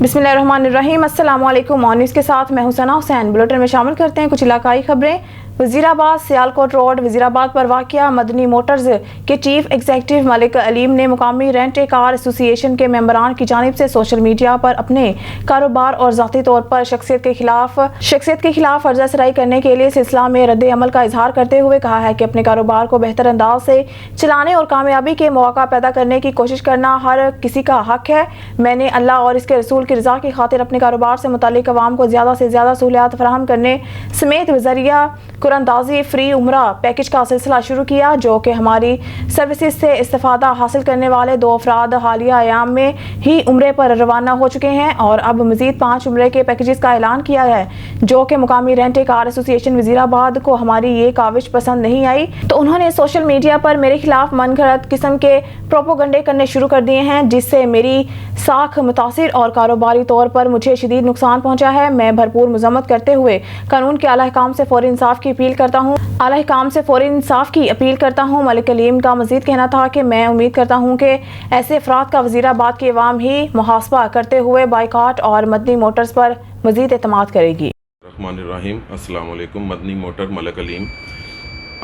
बिस्मिल्लाहिर्रहमानिर्रहीम। अस्सलाम वालेकुम। मॉर्निंग्स के साथ मैं हुसैना हुसैन। बुलेटिन में शामिल करते हैं कुछ इलाकाई खबरें। वजीराबाद सियालकोट रोड वजीराबाद पर वाक़िया मदनी मोटर्स के चीफ एग्जीक्यूटिव मलिक अलीम ने मुकामी रेंट ए कार एसोसिएशन के मेंबरान की जानिब से सोशल मीडिया पर अपने कारोबार और ज़ाती तौर पर शख्सियत के खिलाफ फर्जा सराई करने के लिए सिलसिला में रद्द अमल का इजहार करते हुए कहा है कि अपने कारोबार को बेहतर अंदाज से चलाने और कामयाबी के मौका पैदा करने की कोशिश करना हर किसी का हक है। मैंने अल्लाह और इसके रसूल की रज़ा की खातिर अपने कारोबार से मुतालिक अवाम को ज़्यादा से ज़्यादा सहूलियात फराहम करने समेत वज़रिया कुरानदाजी फ्री उम्रा पैकेज का सिलसिला शुरू किया, जो कि हमारी सर्विसेज से इस्तेफादा हासिल करने वाले 2 अफराद हालिया अयाम में ही उम्रे पर रवाना हो चुके हैं और अब मज़ीद 5 उम्रे के पैकेजेस का ऐलान किया है, जो कि मुकामी rent a car association Wazirabad को हमारी ये काविश पसंद नहीं आई तो उन्होंने सोशल मीडिया पर मेरे खिलाफ मनगढ़ंत किस्म के प्रोपोगंडे करने शुरू कर दिए हैं, जिससे मेरी साख मुतासिर और कारोबारी तौर पर मुझे शदीद नुकसान पहुंचा है। मैं भरपूर मजम्मत करते हुए कानून के आला अहकाम से फौरी इंसाफ की अपील करता हूँ। मलिक अलीम का मजीद कहना था कि मैं उम्मीद करता हूँ कि ऐसे अफराद का वजीराबाद की अवाम ही मुहासबा करते हुए बाइकाट और मदनी मोटर्स पर मजीद एतमाद करेगी। रहमानिर्रहीम। अस्सलाम वालेकुम। मदनी मोटर मलिक अलीम।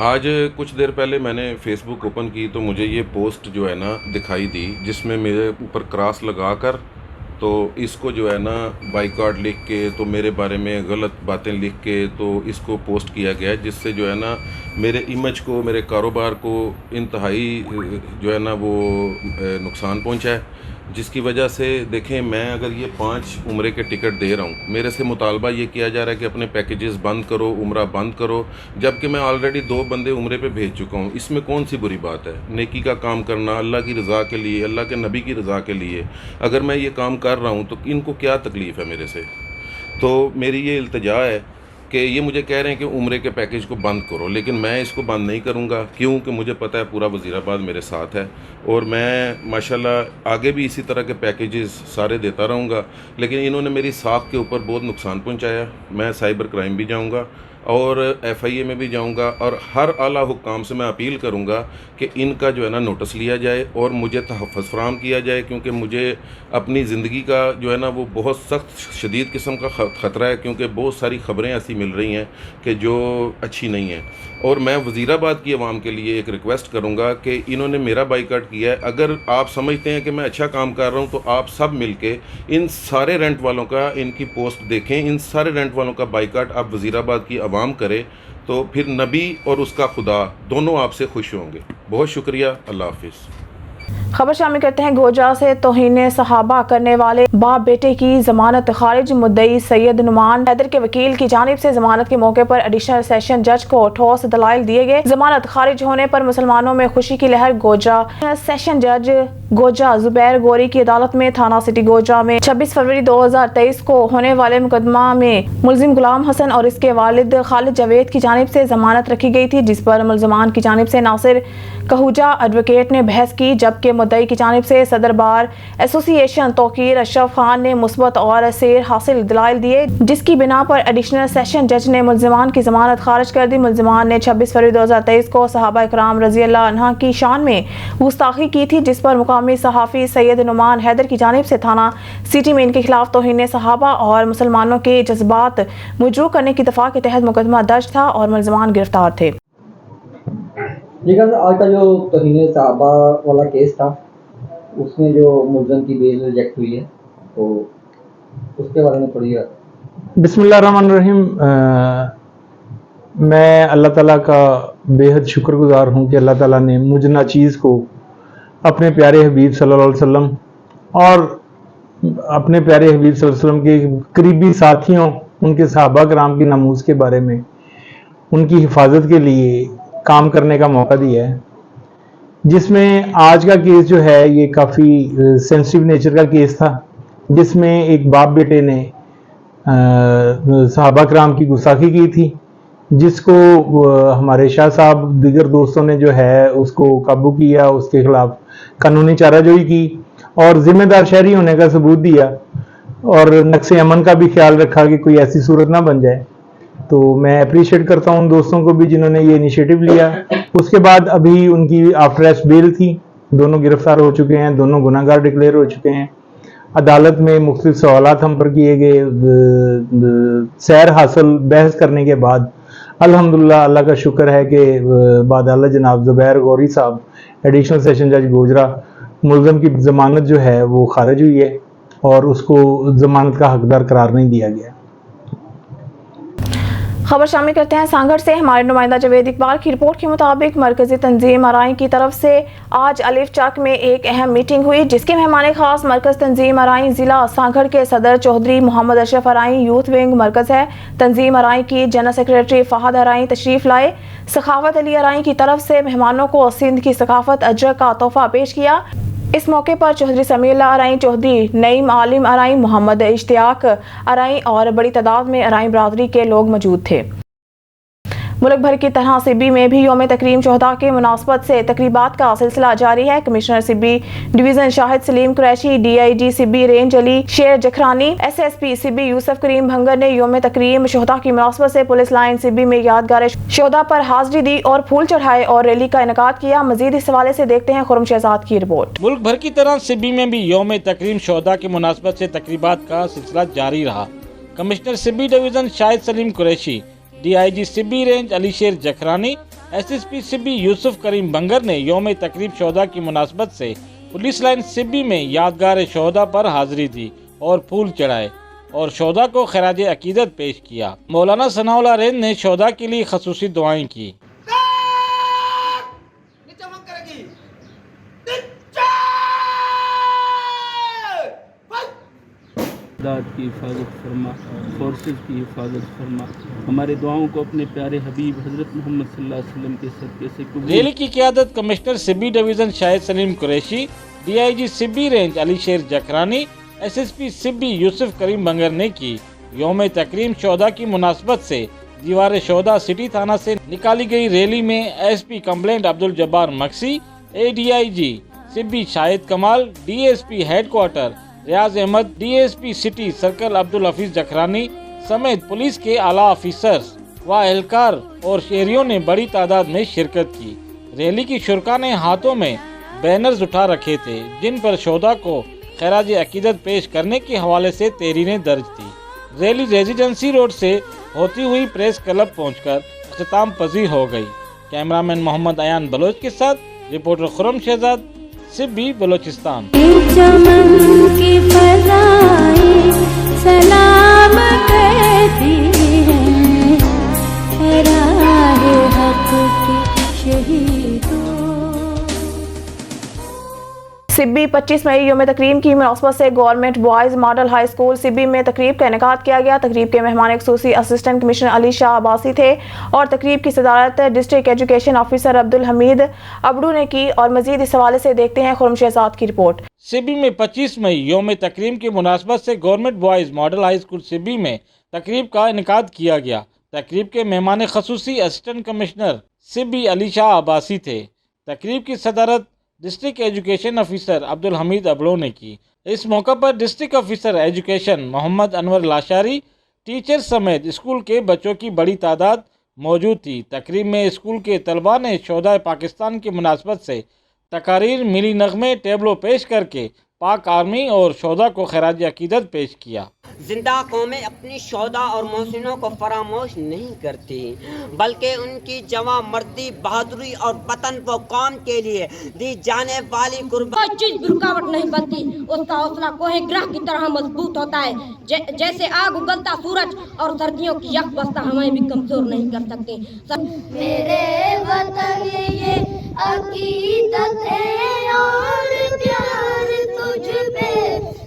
आज कुछ देर पहले मैंने फ़ेसबुक ओपन की तो मुझे ये पोस्ट जो है ना दिखाई दी, जिसमें मेरे ऊपर क्रॉस लगा कर तो इसको जो है ना बाइकॉट लिख के तो मेरे बारे में गलत बातें लिख के तो इसको पोस्ट किया गया, जिससे जो है ना मेरे इमेज को, मेरे कारोबार को इंतहाई जो है ना वो नुकसान पहुंचा है। जिसकी वजह से देखें, मैं अगर ये 5 उम्रे के टिकट दे रहा हूँ, मेरे से मुतालबा ये किया जा रहा है कि अपने पैकेजेस बंद करो, उम्रा बंद करो, जबकि मैं ऑलरेडी 2 बंदे उम्रे पे भेज चुका हूँ। इसमें कौन सी बुरी बात है? नेकी का काम करना अल्लाह की रज़ा के लिए, अल्लाह के नबी की रज़ा के लिए अगर मैं ये काम कर रहा हूँ तो इनको क्या तकलीफ़ है मेरे से? तो मेरी ये इल्तिजा है कि ये मुझे कह रहे हैं कि उम्रे के पैकेज को बंद करो, लेकिन मैं इसको बंद नहीं करूँगा। क्यों कि मुझे पता है पूरा वज़ीराबाद मेरे साथ है और मैं माशाल्लाह आगे भी इसी तरह के पैकेजेस सारे देता रहूँगा। लेकिन इन्होंने मेरी साख के ऊपर बहुत नुकसान पहुँचाया। मैं साइबर क्राइम भी जाऊँगा और FIA में भी जाऊंगा और हर आला हुक्काम से मैं अपील करूंगा कि इनका जो है ना नोटिस लिया जाए और मुझे तहफ़्फ़ुज़ फराहम किया जाए, क्योंकि मुझे अपनी ज़िंदगी का जो है ना वो बहुत सख्त शदीद किस्म का ख़तरा है, क्योंकि बहुत सारी ख़बरें ऐसी मिल रही हैं कि जो अच्छी नहीं हैं। और मैं वज़ीराबाद की आवाम के लिए एक रिक्वेस्ट करूंगा कि इन्होंने मेरा बाइकाट किया है। अगर आप समझते हैं कि मैं अच्छा काम कर रहा हूं तो आप सब मिलके इन सारे रेंट वालों का इनकी पोस्ट देखें, इन सारे रेंट वालों का बाइकाट आप वज़ीराबाद की आवाम करें, तो फिर नबी और उसका खुदा दोनों आपसे खुश होंगे। बहुत शुक्रिया। अल्लाह हाफ़िज़। खबर शामिल करते हैं। गोजा से तौहीन सहाबा करने वाले बाप बेटे की जमानत खारिज। मुद्दई सैयद नुमान हैदर के वकील की जानिब से जमानत के मौके पर एडिशनल सेशन जज को ठोस दलाइल दिए गए। जमानत खारिज होने पर मुसलमानों में खुशी की लहर। गोजा सेशन जज गोजा जुबैर गोरी की अदालत में थाना सिटी गोजा में 26 फरवरी 2023 को होने वाले मुकदमा में मुलजिम गुलाम हसन और इसके वालिद खालिद जावेद की जानिब से जमानत रखी गई थी, जिस पर मुलजमान की जानिब से नासिर कहूजा एडवोकेट ने बहस की, जबकि मुद्दई की जानिब से सदर बार एसोसिएशन तौकीर अशरफ खान ने मुस्बत और सेर हासिल दलाइल दिए, जिसकी बिना पर एडिशनल सेशन जज ने मुलजमान की जमानत खारिज कर दी। मुलजमान ने 26 फरवरी 2023 को सहाबा इकराम रज़ी अल्लाह अन्हा की शान में गुस्ताखी की थी, जिस पर मुकामी सहाफ़ी सैयद नुमान हैदर की जानिब से थाना सिटी में इनके खिलाफ तौहीन सहाबा और मुसलमानों के जज्बात मुजरू करने की दफ़ा के तहत मुकदमा दर्ज था और मुलजमान गिरफ्तार थे। आज का जो तौहीन सहाबा वाला केस था, उसमें जो मुलज़म की बेल रिजेक्ट हुई है, तो उसके बारे में थोड़ी। बिस्मिल्लाहिर्रहमानिर्रहीम। मैं अल्लाह ताला का बेहद शुक्रगुजार हूँ कि अल्लाह ताला ने मुझ नाचीज़ को अपने प्यारे हबीब सल्लल्लाहु अलैहि वसल्लम और अपने प्यारे हबीब सल्लल्लाहु अलैहि वसल्लम के करीबी साथियों, उनके सहाबा कराम की नमूज़ के बारे में, उनकी हिफाजत के लिए काम करने का मौका दिया है। जिसमें आज का केस जो है ये काफ़ी सेंसिटिव नेचर का केस था, जिसमें एक बाप बेटे ने सहाबा कराम की गुस्ताखी की थी, जिसको हमारे शाह साहब दीगर दोस्तों ने जो है उसको काबू किया, उसके खिलाफ कानूनी चाराजोई की और ज़िम्मेदार शहरी होने का सबूत दिया और नक्शे अमन का भी ख्याल रखा कि कोई ऐसी सूरत ना बन जाए। तो मैं अप्रिशिएट करता हूं उन दोस्तों को भी जिन्होंने ये इनिशिएटिव लिया। उसके बाद अभी उनकी आफ्टर अरेस्ट बेल थी, दोनों गिरफ्तार हो चुके हैं, दोनों गुनाहगार डिक्लेयर हो चुके हैं अदालत में मुख्तलिफ सवालात हम पर किए गए, सैर हासिल बहस करने के बाद अल्हम्दुलिल्लाह अल्लाह का शुक्र है कि बादआला जनाब ज़ुबैर गौरी साहब एडिशनल सेशन जज गोजरा मुलज़म की ज़मानत जो है वो खारिज हुई है और उसको ज़मानत का हकदार करार नहीं दिया गया। खबर शामिल करते हैं सांगड़ से। हमारे नुमाइंदा जावेद इकबाल की रिपोर्ट के मुताबिक मरकजी तंजीम आराइन की तरफ से आज अलिफ चक में एक अहम मीटिंग हुई, जिसके मेहमान खास मरकज तंजीम आराइन जिला सांगड़ के सदर चौधरी मोहम्मद अशरफ आराइन यूथ विंग मरकज है। तंजीम आराइन की जनरल सेक्रेटरी फहद आराइन तशरीफ लाए। सखावत अली आराइन की तरफ से मेहमानों को सिंध की सकाफत अजरक का तोहफा पेश किया। इस मौके पर चौधरी समीउल्लाह आराइन, चौधरी नईम आलिम आराइन, मोहम्मद इश्तियाक आराइन और बड़ी तादाद में आराइन बरादरी के लोग मौजूद थे। मुल्क भर की तरह सिब्बी में भी यौम तकरीम शोहदा के मुनासबत से तकरीबात का सिलसिला जारी है। Commissioner Sibi division Shahid Saleem Qureshi, DIG Sibi range Ali Sher Jakhrani, SSP Sibi Yusuf करीम भंगर ने यौम तकरीम शोहदा की मुनासबत से पुलिस लाइन सिब्बी में यादगार शोहदा पर हाजिरी दी और फूल चढ़ाए और रैली का इनेकाद किया। मजीद इस हवाले से देखते हैं खुर्रम शहजाद की रिपोर्ट। मुल्क भर की तरह सिब्बी में भी यौम तकरीम शोहदा की मुनासबत से तकरीबात का सिलसिला जारी रहा। Commissioner Sibi division Shahid Saleem Qureshi, DIG Sibi range Ali Sher Jakhrani, SSP Sibi Yusuf करीम बंगर ने यौम तकरीब शोहदा की मुनासबत से पुलिस लाइन सिब्बी में यादगार शोहदा पर हाजिरी दी और फूल चढ़ाए और शोहदा को खराज अकीदत पेश किया। मौलाना सनाउल्लाह रेंज ने शोहदा के लिए खसूसी दुआएं की। की हिफाजत फरमा, फोर्सेस की हिफाजत फरमा, हमारे दुआओं को अपने प्यारे हबीब हज़रत मोहम्मद सल्लल्लाहु अलैहि वसल्लम के सदक़े से कबूल। रैली की क़यादत commissioner Sibi division Shahid Saleem Qureshi, DIG Sibi range Ali Sher Jakhrani, SSP Sibi Yusuf करीम बंगर ने की। यौम तकरीम शोहदा की मुनासबत से दीवार शोहदा सिटी थाना से निकाली गई रैली में SP complaint Abdul Jabbar Maksi, ADIG Sibi Shahid Kamal, DSP headquarter Riaz Ahmed, DSP city circle Abdul Hafeez Jakhrani समेत पुलिस के आला ऑफिसर्स व एहलकार और शहरियों ने बड़ी तादाद में शिरकत की। रैली की शुरका ने हाथों में बैनर्स उठा रखे थे, जिन पर शोहदा को खैराज अकीदत पेश करने के हवाले से तहरीरें दर्ज थी। रैली रेजिडेंसी रोड से होती हुई प्रेस क्लब पहुंचकर अख्ताम पजीर हो गई। कैमरामैन मोहम्मद अयान बलोच के साथ रिपोर्टर खुर्रम शहजाद, सिब्बी बलोचिस्तान। चमन की फज़ाएं सलाम कहती हैं, राहे हक के शहीदों। सिब्बी 25 मई यौम तकरीम की मुनासबत से government boys model high school Sibi में तकरीब का इनेकाद किया गया। तकरीब के मेहमान खसूसी असिस्टेंट कमिश्नर अली शाह अब्बासी थे और तकरीब की सदारत district education officer Abdul Hamid Abro ने की। और मजीद इस हवाले से देखते हैं खुर्रम शहजाद की रिपोर्ट। सिब्बी में 25 मई यौम तकरीम की मुनासबत से government boys model high school Sibi में तकरीब का इनेकाद किया गया। तकरीब के मेहमान खसूसी असिस्टेंट कमिश्नर सिब्बी अली शाह अब्बासी थे। तकरीब की सदारत district education officer Abdul Hameed Abro ने की। इस मौका पर district officer education Mohammad Anwar Lashari, teachers समेत स्कूल के बच्चों की बड़ी तादाद मौजूद थी। तकरीब में स्कूल के तलबा ने शोहदा पाकिस्तान की मुनासबत से तकारीर, मिली नगमे, टेबलो पेश करके पाक आर्मी और शोहदा को खैराज अकीदत पेश किया। जिंदा कौमें अपनी शोहदा और मोहसिनों को फरामोश नहीं करती, बल्कि उनकी जवां मर्दी, बहादुरी और वतन व कौम के लिए दी जाने वाली कुर्बानी कोई चीज भी रुकावट नहीं बनती। उसका हौसला कोहे ग्रह की तरह मजबूत होता है। जैसे आग उगलता सूरज और सर्दियों की यख बस्ता हमें भी कमजोर नहीं कर सकती। मेरे वतन ये अकीदत है और प्यार तुझ पे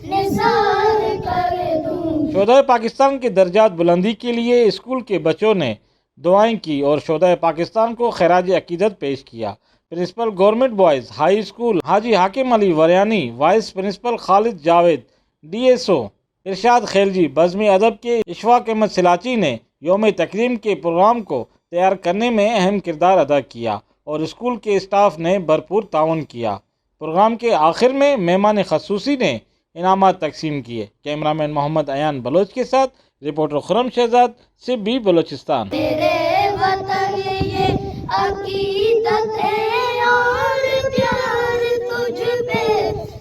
निसार कर दूं। शोहदा पाकिस्तान के दर्जात बुलंदी के लिए स्कूल के बच्चों ने दुआएं की और शोहदा पाकिस्तान को खैराज अकीदत पेश किया। Principal government boys high school Haji Hakim Ali Wariani, vice principal Khalid Javed, DSO Irshad Khilji, बज़्म अदब के इशफाक अहमद सिलाची ने यौम तकरीम के प्रोग्राम को तैयार करने में अहम किरदार अदा किया और स्कूल के स्टाफ ने भरपूर ताउन किया। प्रोग्राम के आखिर में मेहमान खसूसी ने इनामात तकसीम किए। कैमरामैन मोहम्मद अयान बलोच के साथ रिपोर्टर खुर्रम शहजाद, सिब्बी बलोचिस्तान। मेरे वतन ये अकीदत है और प्यार तुझ पे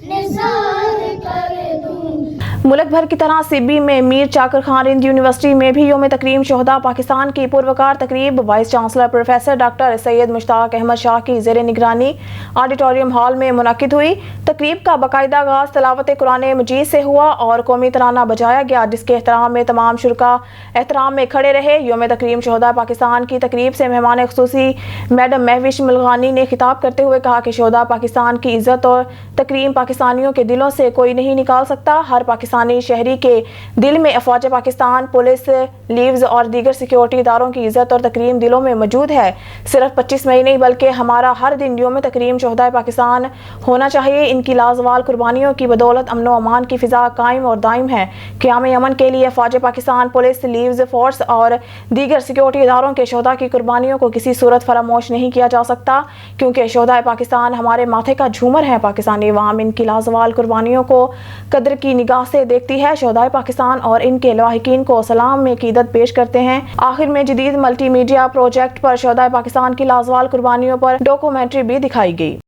निसार कर दूं। मुल्क भर की तरह सिब्बी में मीर चाकर खान हिंद यूनिवर्सिटी में भी योम तकरीम शोहदा पाकिस्तान की पुरवकार तकरीब vice chancellor professor doctor Syed Mushtaq Ahmad Shah की ज़ेर निगरानी ऑडिटोरियम हॉल में मुनक्किद हुई। तकरीब का बाकायदा आगाज़ तिलावत कुरान मजीद से हुआ और कौमी तराना बजाया गया, जिसके एहतराम में तमाम शुरका एहतराम में खड़े रहे। योम तकरीम शोहदा पाकिस्तान की तकरीब से मेहमान खुसूसी मैडम महविश मुल्गानी ने खिताब करते हुए कहा कि शोहदा पाकिस्तान की इज़्ज़त और तकरीम पाकिस्तानियों के दिलों से कोई नहीं निकाल सकता। हर पाकिस्तानी शहरी के दिल में अफवाज पाकिस्तान, पुलिस, लीव्स और दीगर सिक्योरिटी इदारों की इज़्ज़त और तकरीम दिलों में मौजूद है। सिर्फ 25 मई नहीं बल्कि हमारा हर दिन योम तकरीम शोहदा पाकिस्तान होना चाहिए। इनकी लाजवाल कुर्बानियों की बदौलत अमन व अमान की फ़िज़ा कायम और दायम है। क़याम अमन के लिए अफवाज पाकिस्तान, पुलिस, लीव्स फोर्स और दीगर सिक्योरिटी इदारों के शोहदा की कुर्बानियों को किसी सूरत फरामोश नहीं किया जा सकता, क्योंकि शोहदा पाकिस्तान हमारे माथे का झूमर है। पाकिस्तानी अवाम इनकी लाजवाल कुर्बानियों को कदर की निगाह से देखती है। शोहदा पाकिस्तान और इनके लवाहिकीन को सलाम में क़ीदत पेश करते हैं। आखिर में जदीद मल्टी मीडिया प्रोजेक्ट पर शोहदा पाकिस्तान की लाजवाल कुर्बानियों पर डॉक्यूमेंट्री भी दिखाई गई।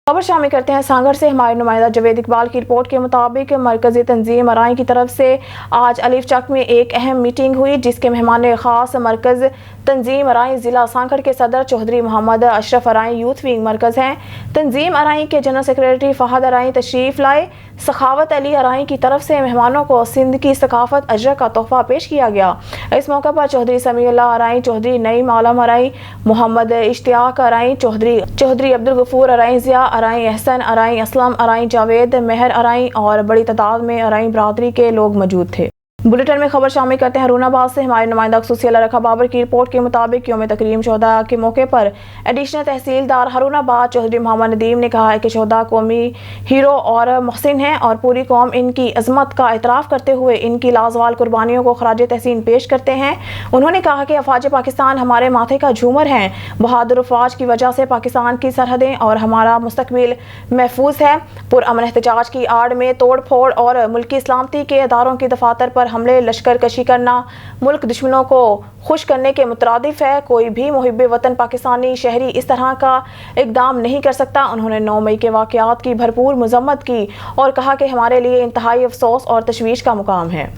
खबर शामिल करते हैं सांगड़ से। हमारे नुमाइंदा जवेद इकबाल की रिपोर्ट के मुताबिक मरकजी तंजीम अराई की तरफ से आज अलीफ चक में एक अहम मीटिंग हुई, जिसके मेहमान खास मरकज तंजीम अराई ज़िला सांगड़ के सदर चौधरी मोहम्मद अशरफ अराई यूथ विंग मरकज़ हैं। तंजीम अराई के जनरल सेक्रेटरी फ़हद अराई तशरीफ़ लाए। सखावत अली अराई की तरफ से मेहमानों को सिंध की सकाफत अजरक का तोहफा पेश किया गया। इस मौके पर चौधरी समीउल्लाह अराई, चौधरी नईम आलम अराई, मोहम्मद इश्तियाक अराई, चौधरी अब्दुल गफूर अराई, ज़िया अराई, एहसन अराई, असलम अराई, जावेद, मेहर अराई और बड़ी तादाद में अराई बरादरी के लोग मौजूद थे। बुलेटिन में खबर शामिल करते हैं हरूनाबाद से। हमारे नुमाइंदा खुसूसी अल्लाह रखा बाबर की रिपोर्ट के मुताबिक योम तकरीम शोहदा के मौके पर एडिशनल तहसीलदार हरूनाबाद चौधरी मोहम्मद नदीम ने कहा है कि शोहदा कौमी हीरो और मोहसिन हैं और पूरी कौम इनकी अजमत का एतराफ़ करते हुए इनकी लाजवाल कुर्बानियों को खराज तहसीन पेश करते हैं। उन्होंने कहा कि अफवाज पाकिस्तान हमारे माथे का झूमर हैं। बहादुर अफवाज की वजह से पाकिस्तान की सरहदें और हमारा मुस्तकबिल महफूज है। पुरअमन एहतजाज की आड़ में तोड़ फोड़ और मुल्की सलामती के इदारों की दफातर पर हमले, लश्कर कशी करना मुल्क दुश्मनों को खुश करने के मुतरादिफ है। कोई भी मुहिब्बे वतन पाकिस्तानी शहरी इस तरह का इकदाम नहीं कर सकता। उन्होंने 9 मई के वाक़यात की भरपूर मजम्मत की और कहा कि हमारे लिए इंतहाई अफसोस और तशवीश का मुकाम है।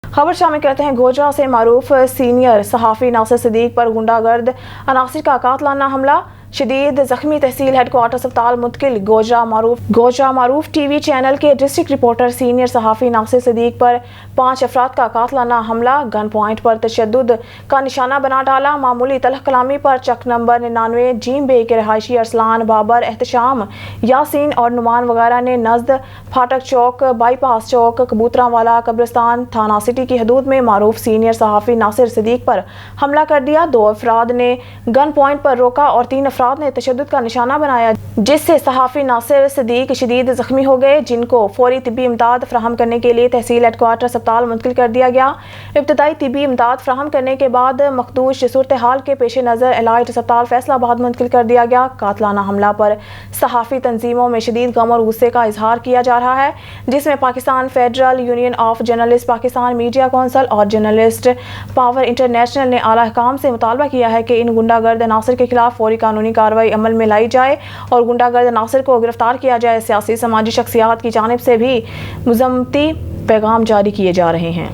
खबर शामिल करते हैं गोजरा से। मारूफ सीनियर सहाफ़ी नासिर सिद्दीक पर गुंडागर्द अनासिर का कातलाना हमला, शदीद जख्मी, तहसील हेडक्वार्टर अस्पताल मुंतकिल। गोजरा मारूफ टीवी चैनल के डिस्ट्रिक्ट रिपोर्टर सीनियर सहाफ़ी नासिर सिद्दीक पर 5 अफराद का कातलाना हमला, गन पॉइंट पर तशद्दुद का निशाना बना डाला। मामूली तलख कलामी पर चक नंबर 99 जीम बे के रहायशी अरसलान, बाबर, एहतशाम, यासीन और नुमान वगैरह ने नज़द फाटक चौक, बाईपास चौक, कबूतरावाला कब्रिस्तान थाना सिटी की हदूद में मारूफ सीनियर सहाफ़ी नासिर सिद्दीक पर हमला कर दिया। 2 अफराद ने गन पॉइंट पर रोका और 3 अफराद ने तशद्दुद का निशाना बनाया, जिससे सहाफ़ी नासिर सिद्दीक शदीद जख्मी हो गए, जिनको फौरी तिब्बी इमदाद फ्राहम करने के लिए तहसील हेडक्वार्टर अस्पताल मुंतकिल कर दिया गया। इब्तदाई तिब्बी इमदाद फ्राहम करने के बाद मखदूश सूरत हाल के पेश नज़र एलाइट अस्पताल फैसलाबाद मुंतकिल कर दिया गया। कातलाना हमला पर सहाफ़ी तंजीमों में शदीद गम और गुस्से का इजहार किया जा रहा है, जिसमें Pakistan federal union of journalist, Pakistan media council और जर्नलिस्ट पावर इंटरनेशनल ने आला हुकाम से मुतालबा किया है कि इन गुंडागर्द अनासर के खिलाफ फौरी कानूनी कार्रवाई अमल में लाई जाए और गुंडागर्द अनासर को गिरफ्तार किया जाए। सियासी समाजी शख्सियात की जानिब से भी मुज़म्मती पैगाम जारी किए जा रहे हैं।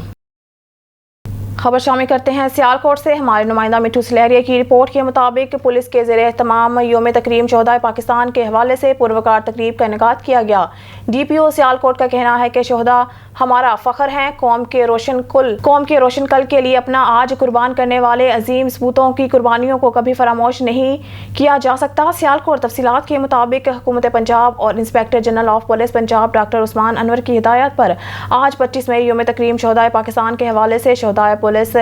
खबर शामिल करते हैं सियालकोट से। हमारे नुमाइंदा मिठू सलेहरिया की रिपोर्ट के मुताबिक पुलिस के ज़ेरे तमाम योम तकरीम शोहदा पाकिस्तान के हवाले से पुरवकार तकरीब का इनेकाद किया गया। DPO सियालकोट का कहना है कि शोहदा हमारा फ़ख्र हैं। कौम के रोशन कल के लिए अपना आज कुर्बान करने वाले अजीम सपूतों की कुर्बानियों को कभी फरामोश नहीं किया जा सकता। सियालकोट तफसीलात के मुताबिक हुकूमत पंजाब और inspector general of police Punjab doctor Usman Anwar की हिदायत पर आज 25 मई योम तकरीम शोहदा पाकिस्तान के हवाले से शोहदा पुलिस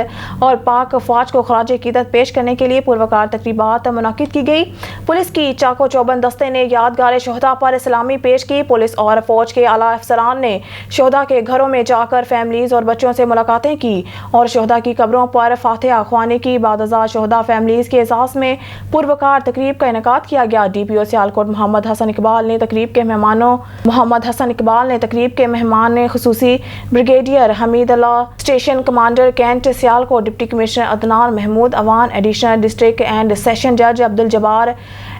और पाक फौज को खराज क़ीदत पेश करने के लिए पुरवकार तकरीबात मुनक्किद की गई। पुलिस की चाको चौबंद दस्ते ने यादगार शोहदा पर इस्लामी पेश की। पुलिस और फौज के आला अफसरान ने शोहदा के घरों में जाकर फैमिलीज और बच्चों से मुलाकातें की और शोहदा की कब्रों पर फातिहा ख्वानी की। बादज़ा शोहदा फैमिलीज के एहसास में पुरवकार तकरीब का इनेकाद किया गया। DPO सियालकोट मोहम्मद हसन इकबाल ने तकरीब के मेहमान खुसूसी brigadier Hamid Ullah, station commander cantt Sialkot, deputy commissioner Adnan Mahmood Awan, additional district and session जज अब्दुल जब्बार,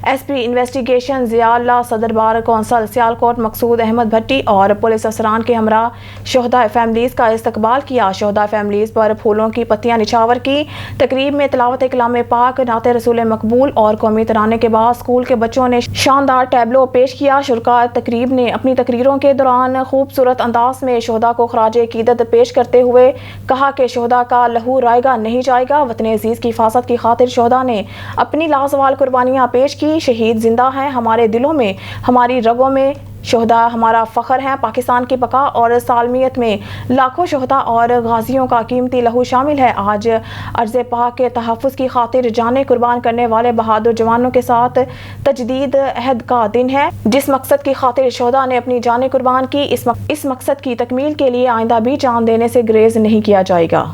SP انویسٹیگیشن ضیاء اللہ, صدر بار کونسل سیالکوٹ مقصود احمد بھٹی اور پولیس افسران کے ہمراہ شہداء فیملیز کا استقبال کیا. شہداء فیملیز پر پھولوں کی پتیاں نچھاور کی. تقریب میں تلاوت کلام پاک, نعت رسول مقبول اور قومی ترانے کے بعد اسکول کے بچوں نے شاندار ٹیبلو پیش کیا. شرکاء تقریب نے اپنی تقریروں کے دوران خوبصورت انداز میں شہداء کو خراج عقیدت پیش کرتے ہوئے کہا کہ شہداء کا لہو رائے گا نہیں جائے گا. وطن عزیز کی حفاظت کی خاطر شہداء نے اپنی لازوال قربانیاں پیش کی. شہید زندہ ہیں, ہمارے دلوں میں, ہماری رگوں میں. شہداء ہمارا فخر ہیں. پاکستان کی بقا اور سالمیت میں لاکھوں شہداء اور غازیوں کا قیمتی لہو شامل ہے. آج ارض پاک کے تحفظ کی خاطر جانیں قربان کرنے والے بہادر جوانوں کے ساتھ تجدید عہد کا دن ہے. جس مقصد کی خاطر شہداء نے اپنی جانیں قربان کی, اس مقصد کی تکمیل کے لیے آئندہ بھی جان دینے سے گریز نہیں کیا جائے گا.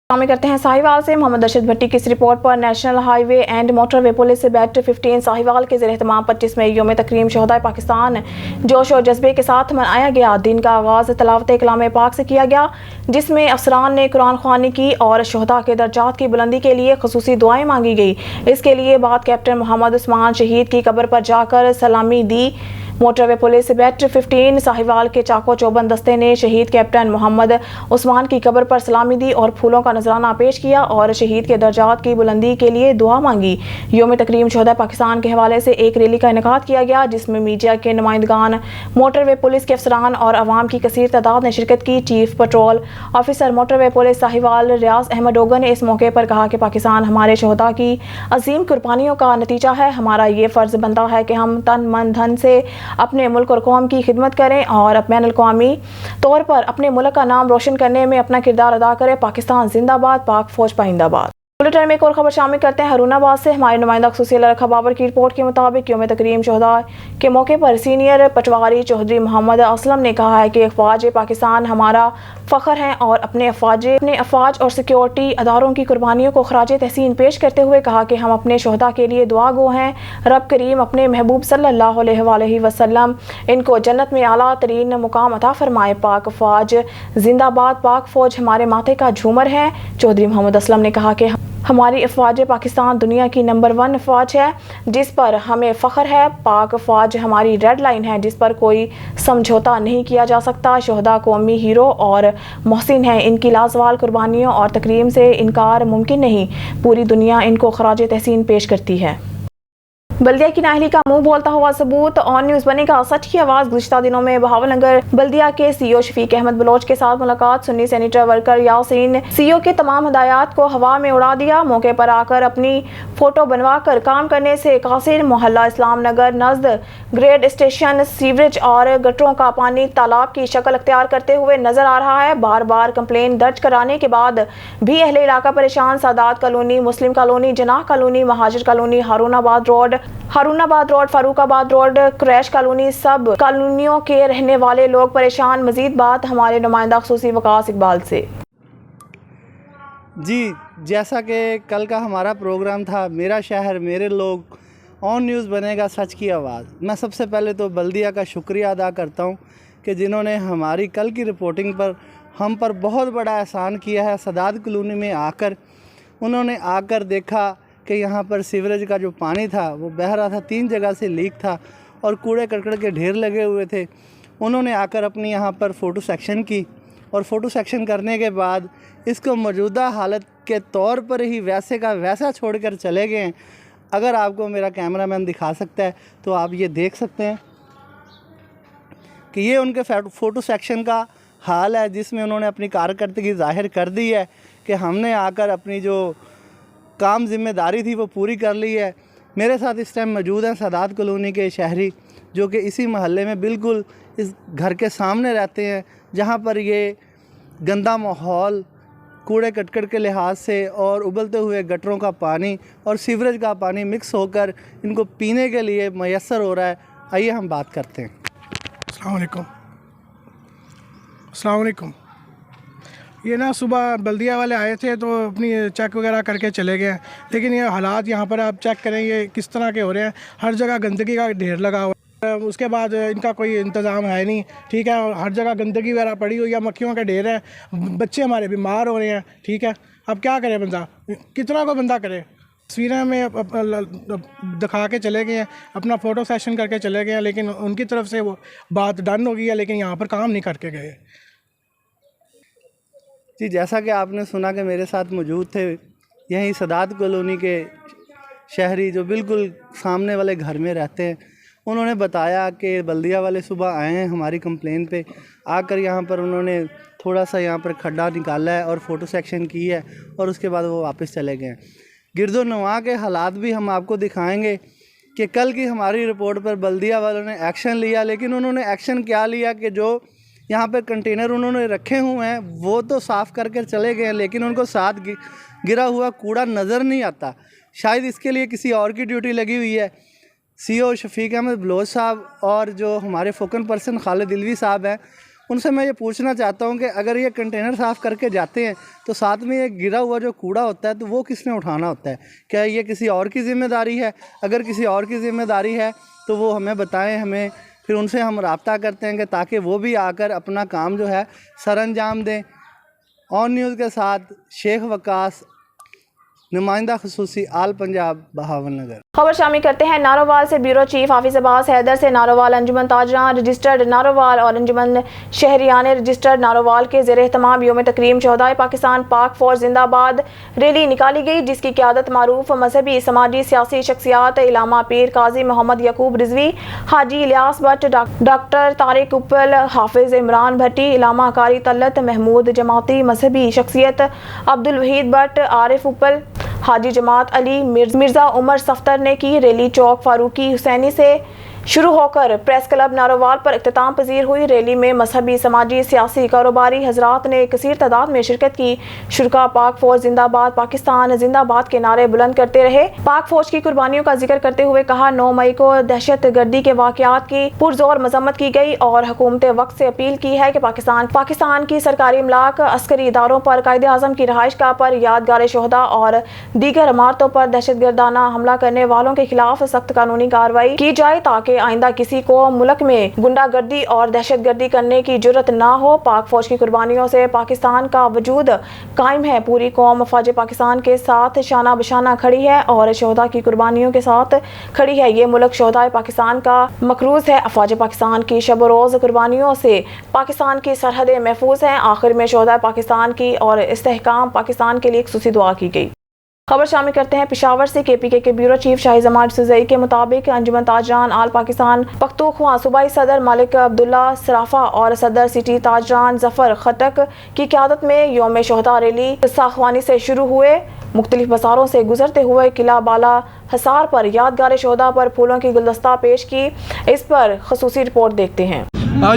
شامل کرتے ہیں ساہیوال سے محمد ارشد بھٹی کی اس رپورٹ پر. National highway and motorway police beat 15 Sahiwal کے زیر اہتمام 25 مئی یوم تکریم شہداء پاکستان جوش و جذبے کے ساتھ منایا گیا. دن کا آغاز تلاوت کلام پاک سے کیا گیا, جس میں افسران نے قرآن خوانی کی اور شہداء کے درجات کی بلندی کے لیے خصوصی دعائیں مانگی گئی. اس کے لیے بعد کیپٹن محمد عثمان شہید کی قبر پر جا کر سلامی دی. موٹر وے پولیس بیٹ 15 ساہیوال کے چاقو چوبند دستے نے شہید کیپٹن محمد عثمان کی قبر پر سلامی دی اور پھولوں کا نذرانہ پیش کیا اور شہید کے درجات کی بلندی کے لیے دعا مانگی. یوم تکریم شہداء پاکستان کے حوالے سے ایک ریلی کا انعقاد کیا گیا, جس میں میڈیا کے نمائندگان, موٹر وے پولیس کے افسران اور عوام کی کثیر تعداد نے شرکت کی. چیف پٹرول آفیسر موٹر وے پولیس ساہیوال ریاض احمد ڈوگر نے اس موقع پر کہا کہ پاکستان ہمارے شہداء کی عظیم قربانیوں کا نتیجہ ہے. ہمارا یہ فرض بنتا ہے کہ ہم تن من دھن سے اپنے ملک اور قوم کی خدمت کریں اور بین الاقوامی طور پر اپنے ملک کا نام روشن کرنے میں اپنا کردار ادا کریں. پاکستان زندہ باد, پاک فوج پائندہ باد. بلیٹن میں ایک اور خبر شامل کرتے ہیں ہرون آباد سے. ہمارے نمائندہ خصوصی اللہ رکھا بابر کی رپورٹ کے مطابق یوم تکریم شہداء کے موقع پر سینئر پٹواری چودھری محمد اسلم نے کہا ہے کہ افواج پاکستان ہمارا فخر ہیں اور اپنے افواج اور سیکیورٹی اداروں کی قربانیوں کو خراج تحسین پیش کرتے ہوئے کہا کہ ہم اپنے شہداء کے لیے دعا گو ہیں. رب کریم اپنے محبوب صلی اللہ علیہ وآلہ وسلم ان کو جنت میں اعلیٰ ترین مقام عطا فرمائے. پاک فوج زندہ باد, پاک فوج ہمارے ماتھے کا جھومر ہے. چودھری محمد اسلم نے کہا کہ ہماری افواج پاکستان دنیا کی نمبر 1 افواج ہے جس پر ہمیں فخر ہے. پاک فوج ہماری ریڈ لائن ہے جس پر کوئی سمجھوتا نہیں کیا جا سکتا. شہداء قومی ہیرو اور محسن ہیں, ان کی لازوال قربانیوں اور تکریم سے انکار ممکن نہیں. پوری دنیا ان کو خراج تحسین پیش کرتی ہے. بلدیہ کی نااہلی کا منہ بولتا ہوا ثبوت, آن نیوز بنے گا سچ کی آواز. گزشتہ دنوں میں بہاول نگر بلدیہ کے CEO شفیق احمد بلوچ کے ساتھ ملاقات. سنی سینیٹر ورکر یاسین CEO کے تمام ہدایات کو ہوا میں اڑا دیا. موقع پر آ کر اپنی فوٹو بنوا کر کام کرنے سے قاصر. محلہ Islam Nagar نزد grade station sewerage اور گٹروں کا پانی تالاب کی شکل اختیار کرتے ہوئے نظر آ رہا ہے. بار بار کمپلین درج کرانے کے بعد بھی اہل علاقہ پریشان. سادات کالونی, مسلم کالونی, جناح کالونی, مہاجر کالونی, ہارون آباد روڈ, فاروق آباد روڈ, قریش کالونی, سب کالونیوں کے رہنے والے لوگ پریشان. مزید بات ہمارے نمائندہ خصوصی وقاص اقبال سے. جی, جیسا کہ کل کا ہمارا پروگرام تھا میرا شہر میرے لوگ, آن نیوز بنے گا سچ کی آواز. میں سب سے پہلے تو بلدیہ کا شکریہ ادا کرتا ہوں کہ جنہوں نے ہماری کل کی رپورٹنگ پر ہم پر بہت بڑا احسان کیا ہے. سادات کالونی میں آ کر انہوں نے آ کر دیکھا کہ یہاں پر سیوریج کا جو پانی تھا وہ بہہ رہا تھا, 3 جگہ سے لیک تھا اور کوڑے کرکٹ کے ڈھیر لگے ہوئے تھے. انہوں نے آ کر اپنی یہاں پر فوٹو سیکشن کی اور فوٹو سیکشن کرنے کے بعد اس کو موجودہ حالت کے طور پر ہی ویسے کا ویسا چھوڑ کر چلے گئے ہیں. اگر آپ کو میرا کیمرہ مین دکھا سکتا ہے تو آپ یہ دیکھ سکتے ہیں کہ یہ ان کے فوٹو سیکشن کا حال ہے, جس میں انہوں نے اپنی کارکردگی ظاہر کر دی ہے کہ ہم نے آ کر اپنی جو کام ذمہ داری تھی وہ پوری کر لی ہے. میرے ساتھ اس ٹائم موجود ہیں سادات کالونی کے شہری جو کہ اسی محلے میں بالکل اس گھر کے سامنے رہتے ہیں, جہاں پر یہ گندا ماحول کوڑے کٹکٹ کے لحاظ سے اور ابلتے ہوئے گٹروں کا پانی اور سیوریج کا پانی مکس ہو کر ان کو پینے کے لیے میسر ہو رہا ہے. آئیے ہم بات کرتے ہیں. السلام علیکم. یہ نا صبح بلدیہ والے آئے تھے تو اپنی چیک وغیرہ کر کے چلے گئے, لیکن یہ حالات یہاں پر آپ چیک کریں یہ کس طرح کے ہو رہے ہیں. ہر جگہ گندگی کا ڈھیر لگا ہوا ہے, اس کے بعد ان کا کوئی انتظام ہے نہیں. ٹھیک ہے, اور ہر جگہ گندگی وغیرہ پڑی ہوئی ہے, مکھیوں کا ڈھیر ہے, بچے ہمارے بیمار ہو رہے ہیں. ٹھیک ہے, اب کیا کرے بندہ, کتنا کو بندہ کرے. تصویریں میں دکھا کے چلے گئے ہیں, اپنا فوٹو سیشن کر کے چلے گئے ہیں, لیکن ان کی طرف سے وہ بات ڈن ہو گئی ہے, لیکن یہاں پر کام نہیں کر کے گئے. جی جیسا کہ آپ نے سنا کہ میرے ساتھ موجود تھے یہیں صدات کالونی کے شہری جو بالکل سامنے والے گھر میں رہتے ہیں, انہوں نے بتایا کہ بلدیہ والے صبح آئے ہیں ہماری کمپلین پہ, آ کر یہاں پر انہوں نے تھوڑا سا یہاں پر کھڈا نکالا ہے اور فوٹو سیکشن کی ہے, اور اس کے بعد وہ واپس چلے گئے ہیں. گرد و نواح کے حالات بھی ہم آپ کو دکھائیں گے کہ کل کی ہماری رپورٹ پر بلدیہ والوں نے ایکشن لیا, لیکن انہوں نے ایکشن کیا لیا کہ جو یہاں پہ کنٹینر انہوں نے رکھے ہوئے ہیں وہ تو صاف کر کے چلے گئے ہیں, لیکن ان کو ساتھ گرا ہوا کوڑا نظر نہیں آتا. شاید اس کے لیے کسی اور کی ڈیوٹی لگی ہوئی ہے. سی او شفیق احمد بلوچ صاحب اور جو ہمارے فوکن پرسن خالد دلوی صاحب ہیں, ان سے میں یہ پوچھنا چاہتا ہوں کہ اگر یہ کنٹینر صاف کر کے جاتے ہیں تو ساتھ میں یہ گرا ہوا جو کوڑا ہوتا ہے تو وہ کس نے اٹھانا ہوتا ہے؟ کیا یہ کسی اور کی ذمہ داری ہے؟ اگر کسی اور کی ذمہ داری ہے تو وہ ہمیں بتائیں, ہمیں پھر ان سے ہم رابطہ کرتے ہیں کہ تاکہ وہ بھی آ کر اپنا کام جو ہے سر انجام دیں. آن نیوز کے ساتھ شیخ وقاص, نمائندہ خصوصی آل پنجاب, بہاول نگر. خبر شامل کرتے ہیں ناروال سے. بیورو چیف حافظ عباس حیدر سے ناروال انجمن تاجران رجسٹرڈ ناروال اور انجمن شہریان رجسٹرڈ ناروال کے زیر اہتمام یوم تکریم 14 پاکستان پاک فوج زندہ باد ریلی نکالی گئی, جس کی قیادت معروف مذہبی سماجی سیاسی شخصیات علامہ پیر قاضی محمد یعقوب رضوی, حاجی الیاس بٹ, ڈاکٹر طارق اپل, حافظ عمران بھٹی, علامہ قاری طلت محمود, جماعتی مذہبی شخصیت عبدالوحید بٹ, عارف اپل, حاجی جماعت علی, مرزا عمر صفتر نے کی. ریلی چوک فاروقی حسینی سے شروع ہو کر پریس کلب ناروال پر اختتام پذیر ہوئی. ریلی میں مذہبی سماجی سیاسی کاروباری حضرات نے کثیر تعداد میں شرکت کی. شرکا پاک فوج زندہ باد, پاکستان زندہ باد کے نعرے بلند کرتے رہے. پاک فوج کی قربانیوں کا ذکر کرتے ہوئے کہا 9 مئی کو دہشت گردی کے واقعات کی پرزور مذمت کی گئی اور حکومت وقت سے اپیل کی ہے کہ پاکستان کی سرکاری املاک, عسکری اداروں پر, قائد اعظم کی رہائش گاہ پر, یادگار شہداء اور دیگر عمارتوں پر دہشت گردانہ حملہ کرنے والوں کے خلاف سخت قانونی کارروائی کی جائے تاکہ آئندہ کسی کو ملک میں گنڈا گردی اور دہشت گردی کرنے کی جرت نہ ہو. پاک فوج کی قربانیوں سے پاکستان کا وجود قائم ہے. پوری قوم افواج پاکستان کے ساتھ شانہ بشانہ کھڑی ہے اور شہداء کی قربانیوں کے ساتھ کھڑی ہے. یہ ملک شہداء پاکستان کا مقروض ہے. افواج پاکستان کی شب و روز قربانیوں سے پاکستان کی سرحدیں محفوظ ہیں. آخر میں شہداء پاکستان کی اور استحکام پاکستان کے لیے خصوصی دعا کی گئی. خبر شامل کرتے ہیں پشاور سے. کے پی کے بیورو چیف شاہی زمان سوزئی کے مطابق انجمن تاجران آل پاکستان پختونخوا صوبائی صدر ملک عبداللہ صرافہ اور صدر سٹی تاجران ظفر خٹک کی قیادت میں یوم شہداء ریلی ساخوانی سے شروع ہوئے. مختلف بازاروں سے گزرتے ہوئے قلعہ بالا حصار پر یادگار شہداء پر پھولوں کی گلدستہ پیش کی. اس پر خصوصی رپورٹ دیکھتے ہیں.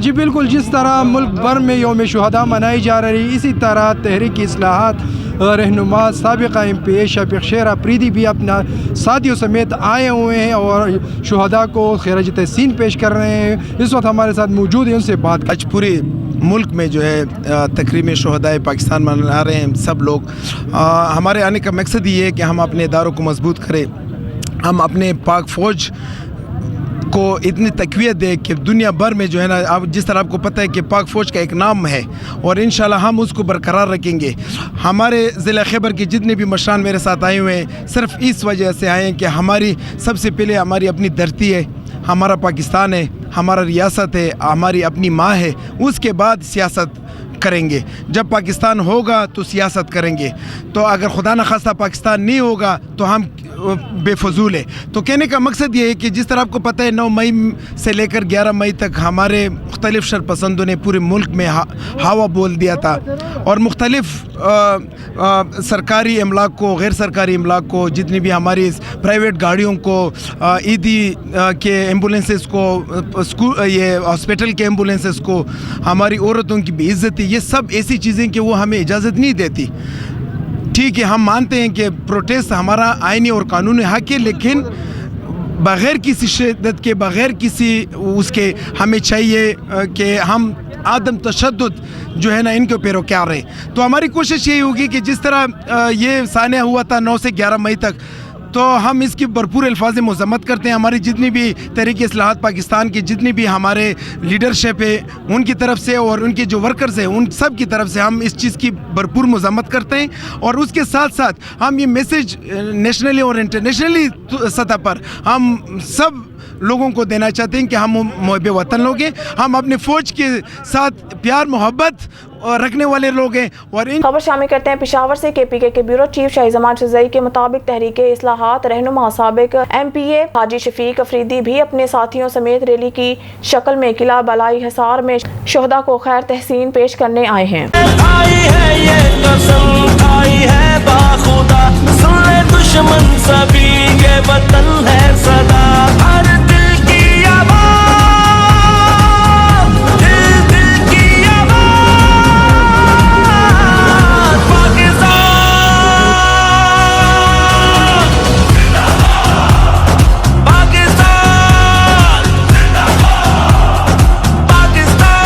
جی بالکل, جس طرح ملک بھر میں یوم شہداء منائی جا رہی, اسی طرح تحریک اصلاحات رہنما سابقہ ایم پی شفیق شیر افریدی بھی اپنا ساتھیوں سمیت آئے ہوئے ہیں اور شہداء کو خراج تحسین پیش کر رہے ہیں. اس وقت ہمارے ساتھ موجود ہیں, ان سے بات. آج پورے ملک میں جو ہے تقریب شہداء پاکستان منا رہے ہیں سب لوگ. ہمارے آنے کا مقصد یہ ہے کہ ہم اپنے اداروں کو مضبوط کریں, ہم اپنے پاک فوج کو اتنی تقویت دے کہ دنیا بھر میں جو ہے نا, اب جس طرح آپ کو پتہ ہے کہ پاک فوج کا ایک نام ہے اور انشاءاللہ ہم اس کو برقرار رکھیں گے. ہمارے ضلع خیبر کے جتنے بھی مشران میرے ساتھ آئے ہوئے ہیں صرف اس وجہ سے آئے ہیں کہ ہماری سب سے پہلے ہماری اپنی دھرتی ہے, ہمارا پاکستان ہے, ہمارا ریاست ہے, ہماری اپنی ماں ہے. اس کے بعد سیاست کریں گے. جب پاکستان ہوگا تو سیاست کریں گے. تو اگر خدا نخواستہ پاکستان نہیں ہوگا تو ہم بے فضول ہے. تو کہنے کا مقصد یہ ہے کہ جس طرح آپ کو پتہ ہے 9 مئی سے لے کر 11 مئی تک ہمارے مختلف شرپسندوں نے پورے ملک میں ہوا بول دیا تھا اور مختلف سرکاری املاک کو, غیر سرکاری املاک کو, جتنی بھی ہماری پرائیویٹ گاڑیوں کو, عیدی کے ایمبولینسز کو, یہ ہاسپٹل کے ایمبولینسز کو, ہماری عورتوں کی بے عزتی, یہ سب ایسی چیزیں کہ وہ ہمیں اجازت نہیں دیتی. ٹھیک ہے, ہم مانتے ہیں کہ پروٹیسٹ ہمارا آئینی اور قانونی حق ہے, لیکن بغیر کسی شدت کے, بغیر کسی اس کے, ہمیں چاہیے کہ ہم عدم تشدد جو ہے نا ان کے پیروکار رہیں. تو ہماری کوشش یہی ہوگی کہ جس طرح یہ سانحہ ہوا تھا 9 سے 11 مئی تک, تو ہم اس کی بھرپور الفاظ مذمت کرتے ہیں. ہماری جتنی بھی تحریک اصلاحات پاکستان کی جتنی بھی ہمارے لیڈرشپ ہے ان کی طرف سے اور ان کے جو ورکرز ہیں ان سب کی طرف سے ہم اس چیز کی بھرپور مذمت کرتے ہیں. اور اس کے ساتھ ساتھ ہم یہ میسیج نیشنلی اور انٹرنیشنلی سطح پر ہم سب لوگوں کو دینا چاہتے ہیں کہ ہم محب وطن لوگ ہیں, ہم اپنے فوج کے ساتھ پیار محبت رکھنے والے لوگ ہیں. اور ان خبر شامل کرتے ہیں پشاور سے. KPK کے بیورو چیف شاہی زمان شزئی کے مطابق تحریک اصلاحات رہنما سابق MPA حاجی شفیق افریدی بھی اپنے ساتھیوں سمیت ریلی کی شکل میں قلعہ بالائی حصار میں شہداء کو خیر تحسین پیش کرنے آئے ہیں. دشمن سبھی کے وطن ہے صدا, ہر دل کی آواز, دل کی آواز, پاکستان پاکستان پاکستان.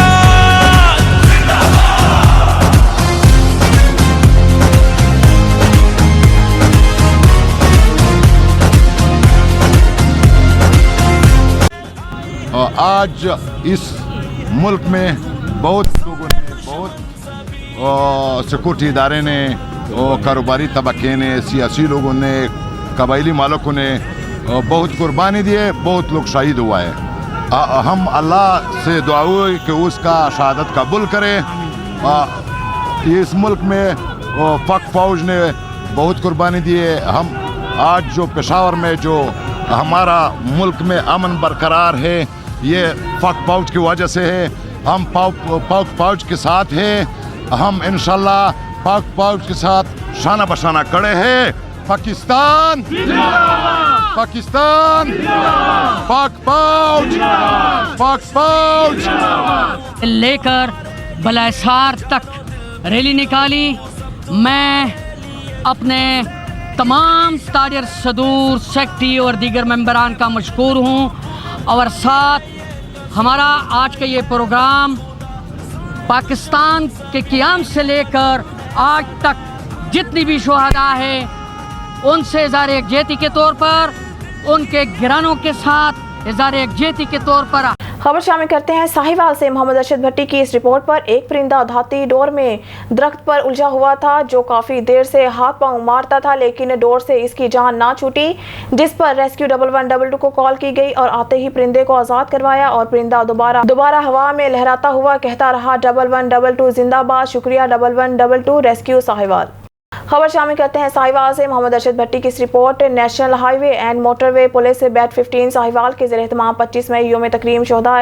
آج اس ملک میں بہت لوگوں نے, بہت سیکورٹی ادارے نے, کاروباری طبقے نے, سیاسی لوگوں نے, قبائلی مالکوں نے بہت قربانی دی ہے, بہت لوگ شہید ہوا ہے. ہم اللہ سے دعا ہوئی کہ اس کا شہادت قبول کرے. اس ملک میں پاک فوج نے بہت قربانی دی ہے. ہم آج جو پشاور میں جو ہمارا ملک میں امن برقرار ہے یہ پاک فوج کی وجہ سے ہے. ہم پاک فوج کے ساتھ ہیں. ہم انشاءاللہ پاک فوج کے ساتھ شانہ بشانہ کھڑے ہیں. پاکستان پاکستان پاک فوج پاک فوج لے کر بلاسار تک ریلی نکالی. میں اپنے تمام تاجر صدور سیکٹری اور دیگر ممبران کا مشکور ہوں. اور ساتھ ہمارا آج کا یہ پروگرام پاکستان کے قیام سے لے کر آج تک جتنی بھی شہداء ہیں ان سے اظہار یکجہتی کے طور پر, ان کے گھرانوں کے ساتھ اظہار یکجہتی کے طور پر. خبر شامل کرتے ہیں ساہیوال سے. محمد ارشد بھٹی کی اس رپورٹ پر ایک پرندہ دھاتی ڈور میں درخت پر الجھا ہوا تھا جو کافی دیر سے ہاتھ پاؤں مارتا تھا لیکن ڈور سے اس کی جان نہ چھوٹی, جس پر ریسکیو 1122 کو کال کی گئی اور آتے ہی پرندے کو آزاد کروایا اور پرندہ دوبارہ ہوا میں لہراتا ہوا کہتا رہا 1122 زندہ باد, شکریہ 1122 ریسکیو ساہیوال. خبر شامل کرتے ہیں ساہیوال سے. محمد ارشد بھٹی کی اس report. National highway and motorway police beat 15 Sahiwal کے زیر اہتمام 25 مئی یوم تکریم شہداء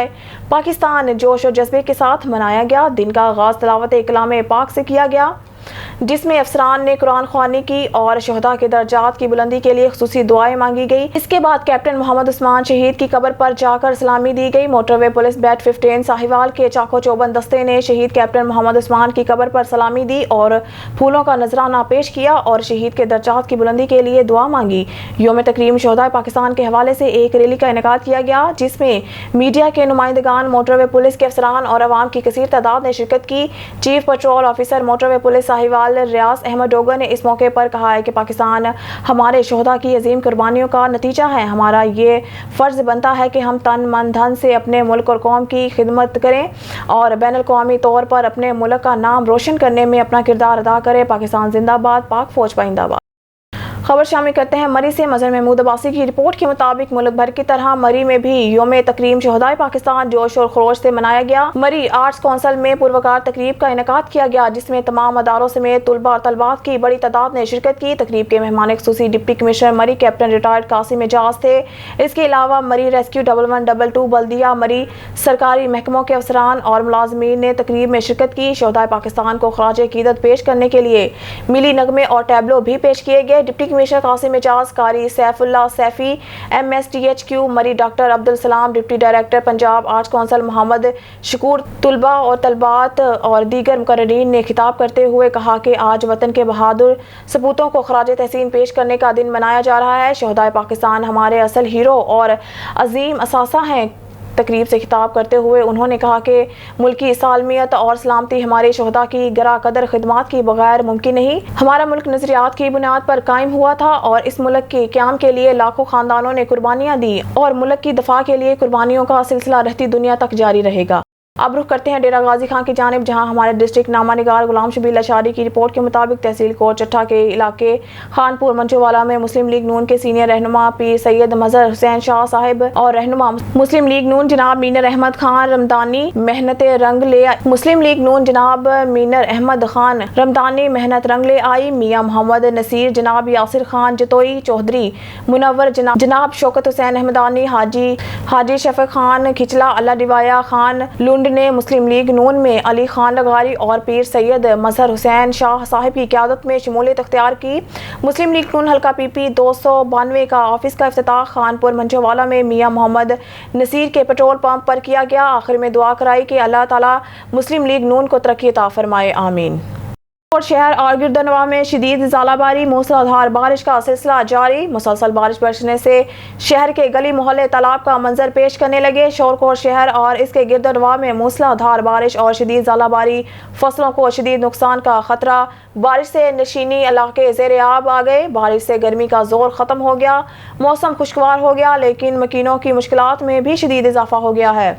پاکستان جوش و جذبے کے ساتھ منایا گیا. دن کا آغاز تلاوت کلام پاک سے کیا گیا جس میں افسران نے قرآن خوانی کی اور شہداء کے درجات کی بلندی کے لیے خصوصی دعائیں مانگی گئی. اس کے بعد کیپٹن محمد عثمان شہید کی قبر پر جا کر سلامی دی گئی. موٹر وے پولیس بیٹ 15 ساہیوال کے چاقو چوبند دستے نے شہید کیپٹن محمد عثمان کی قبر پر سلامی دی اور پھولوں کا نذرانہ پیش کیا اور شہید کے درجات کی بلندی کے لیے دعا مانگی. یوم تکریم شہداء پاکستان کے حوالے سے ایک ریلی کا انعقاد کیا گیا جس میں میڈیا کے نمائندگان, موٹر وے پولیس کے افسران اور عوام کی کثیر تعداد نے شرکت کی. چیف پیٹرول آفیسر موٹر وے پولیس ساہیوال ریاض احمد ڈوگر نے اس موقع پر کہا ہے کہ پاکستان ہمارے شہداء کی عظیم قربانیوں کا نتیجہ ہے. ہمارا یہ فرض بنتا ہے کہ ہم تن من دھن سے اپنے ملک اور قوم کی خدمت کریں اور بین الاقوامی طور پر اپنے ملک کا نام روشن کرنے میں اپنا کردار ادا کریں. پاکستان زندہ باد, پاک فوج پائندہ باد. خبر شامل کرتے ہیں مری سے. مظہر محمود عباسی کی رپورٹ کے مطابق ملک بھر کی طرح مری میں بھی یوم تکریم شہداء پاکستان جوش اور خروش سے منایا گیا. مری آرٹس کونسل میں پروکار تقریب کا انعقاد کیا گیا جس میں تمام اداروں سمیت طلباء اور طالبات کی بڑی تعداد نے شرکت کی. تقریب کے مہمان خصوصی ڈپٹی کمشنر مری کیپٹن ریٹائرڈ قاسم اعجاز تھے. اس کے علاوہ مری ریسکیو 1122 بلدیہ مری سرکاری محکموں کے افسران اور ملازمین نے تقریب میں شرکت کی. شہداء پاکستان کو خراج عقیدت پیش کرنے کے لیے ملی نغمے اور ٹیبلو بھی پیش کیے گئے. Deputy commissioner Qasim Ijaz, Qari Saif Ullah Saifi, MSTHQ Murree doctor Abdussalam, deputy director Punjab arts council Muhammad Shakoor, طلباء اور طالبات اور دیگر مقررین نے خطاب کرتے ہوئے کہا کہ آج وطن کے بہادر سپوتوں کو خراج تحسین پیش کرنے کا دن منایا جا رہا ہے. شہداء پاکستان ہمارے اصل ہیرو اور عظیم اثاثہ ہیں. تقریب سے خطاب کرتے ہوئے انہوں نے کہا کہ ملکی سالمیت اور سلامتی ہمارے شہداء کی گراں قدر خدمات کی بغیر ممکن نہیں. ہمارا ملک نظریات کی بنیاد پر قائم ہوا تھا اور اس ملک کے قیام کے لیے لاکھوں خاندانوں نے قربانیاں دی اور ملک کی دفاع کے لیے قربانیوں کا سلسلہ رہتی دنیا تک جاری رہے گا. اب رخ کرتے ہیں ڈیرہ غازی خان کی جانب، جہاں ہمارے ڈسٹرکٹ نامہ نگار غلام شبیر اشاری کی رپورٹ کے مطابق تحصیل کوٹ چٹھا کے علاقے خانپور منچووالا میں مسلم لیگ نون کے سینئر رہنما پیر سید مظہر حسین شاہ صاحب اور رہنما مسلم لیگ نون جناب مینر احمد خان رمضانی محنت رنگ لے محنت رنگ لے آئی. میاں محمد نصیر، جناب یاسر خان جتوئی چودھری، منور جناب شوکت حسین احمدانی، حاجی شفیق خان کھچلا، اللہ ڈوایا خان لونڈ نے مسلم لیگ نون میں علی خان لغاری اور پیر سید مظہر حسین شاہ صاحب کی قیادت میں شمولیت اختیار کی. مسلم لیگ نون حلقہ پی پی 292 کا آفس کا افتتاح خانپور منچووالا میں میاں محمد نصیر کے پیٹرول پمپ پر کیا گیا. آخر میں دعا کرائی کہ اللہ تعالی مسلم لیگ نون کو ترقی عطا فرمائے، آمین. اور شہر اور گردنواں میں شدید ژالہ باری، موسلا دھار بارش کا سلسلہ جاری. مسلسل بارش برسنے سے شہر کے گلی محلے تالاب کا منظر پیش کرنے لگے. شورکوٹ شہر اور اس کے گردنواں میں موسلا دھار بارش اور شدید ژالہ باری، فصلوں کو شدید نقصان کا خطرہ. بارش سے نشینی علاقے زیر آب آ گئے. بارش سے گرمی کا زور ختم ہو گیا، موسم خوشگوار ہو گیا، لیکن مکینوں کی مشکلات میں بھی شدید اضافہ ہو گیا ہے.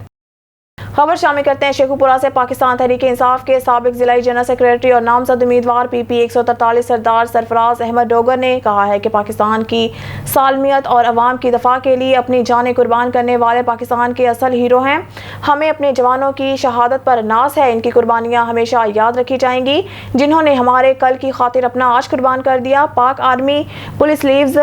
خبر شامل کرتے ہیں شیخو پورہ سے. پاکستان تحریک انصاف کے سابق ضلعی جنرل سیکریٹری اور نامزد امیدوار پی پی 143 سردار سرفراز احمد ڈوگر نے کہا ہے کہ پاکستان کی سالمیت اور عوام کی دفاع کے لیے اپنی جانیں قربان کرنے والے پاکستان کے اصل ہیرو ہیں. ہمیں اپنے جوانوں کی شہادت پر ناز ہے. ان کی قربانیاں ہمیشہ یاد رکھی جائیں گی، جنہوں نے ہمارے کل کی خاطر اپنا آج قربان کر دیا. Pak army, police levies,